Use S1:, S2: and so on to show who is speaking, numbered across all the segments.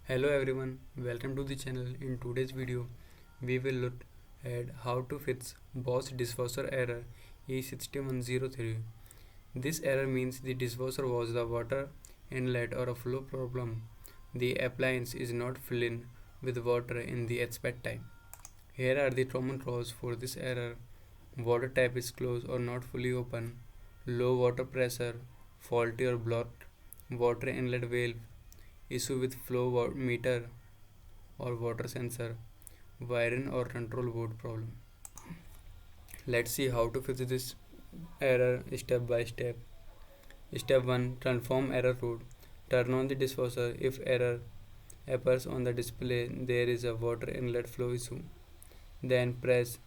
S1: Hello everyone, welcome to the channel. In today's video, we will look at how to fix Bosch dishwasher error E61-03. This error means the dishwasher was the water inlet or a flow problem. The appliance is not filling with water in the expected time. Here are the common causes for this error. Water tap is closed or not fully open, low water pressure, faulty or blocked, water inlet valve, issue with flow meter or water sensor, wiring or control board problem. Let's see how to fix this error step by step. Step 1, confirm error code. Turn on the dishwasher. If error appears on the display, there is a water inlet flow issue. Then press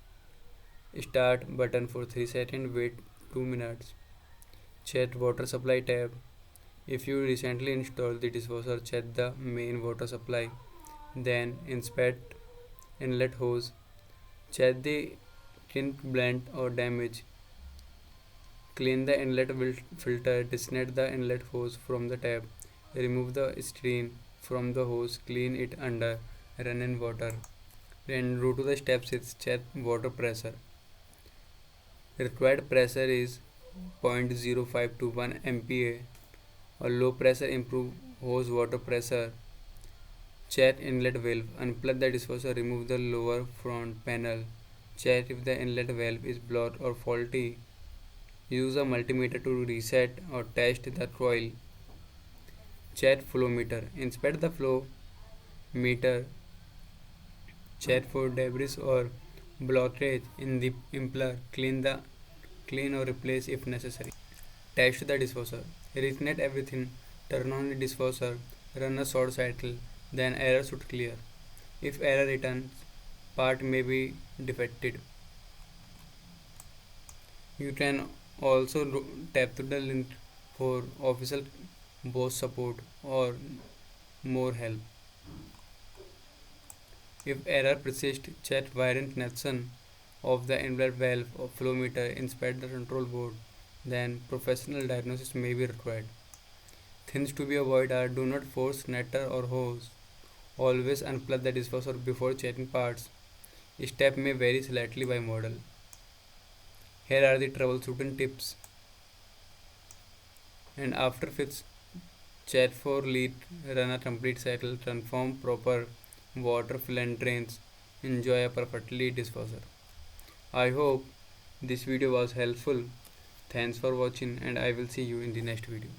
S1: start button for 3 seconds, wait 2 minutes. Check water supply tab. If you recently installed the dishwasher, check the main water supply. Then inspect inlet hose. Check the tint blend or damage. Clean the inlet filter. Disconnect the inlet hose from the tap. Remove the strain from the hose. Clean it under running water. Then go to the step 6. Check water pressure. Required pressure is 0.05 to 1 MPa. A low pressure improve hose water pressure. Check inlet valve. Unplug the dishwasher. Remove the lower front panel. Check if the inlet valve is blocked or faulty. Use a multimeter to reset or test the coil. Check flow meter. Inspect the flow meter. Check for debris or blockage in the impeller. Clean or replace if necessary. Test the dishwasher. Reconnect everything. Turn on the dishwasher. Run a short cycle. Then error should clear. If error returns, part may be defected. You can also tap to the link for official Bosch support or more help. If error persists, check wiring connection of the inlet valve or flow meter. Inspect the control board. Then professional diagnosis may be required. Things to be avoided are: do not force netter or hose. Always unplug the dishwasher before checking parts. Step may vary slightly by model. Here are the troubleshooting tips. And after fix, check for leak, run a complete cycle, confirm proper water fill and drains, enjoy a perfectly dishwasher. I hope this video was helpful. Thanks for watching and I will see you in the next video.